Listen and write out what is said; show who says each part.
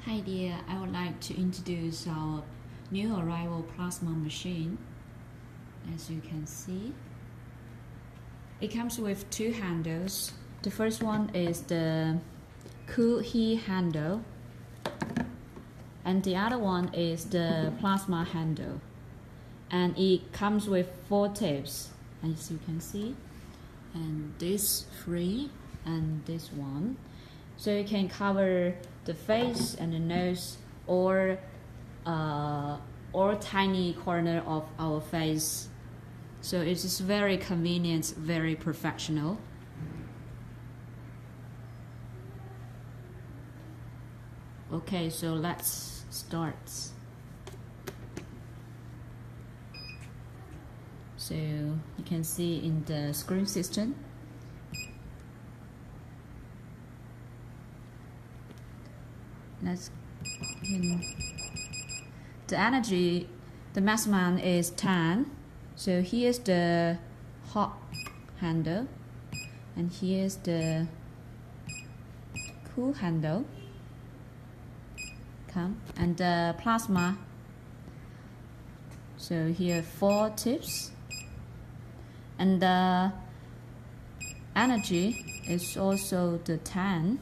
Speaker 1: Hi dear, I would like to introduce our new arrival plasma machine. As you can see, it comes with two handles. The first one is the cool heat handle, and the other one is the plasma handle. And it comes with 4 tips, as you can see, and this 3 and this 1. So you can cover the face and the nose or tiny corner of our face. So it is very convenient, very professional. Okay, so let's start. So you can see in the screen system, the energy, the maximum is 10. So here's the hot handle, and here's the cool handle. And the plasma. So here 4 tips, and the energy is also the 10.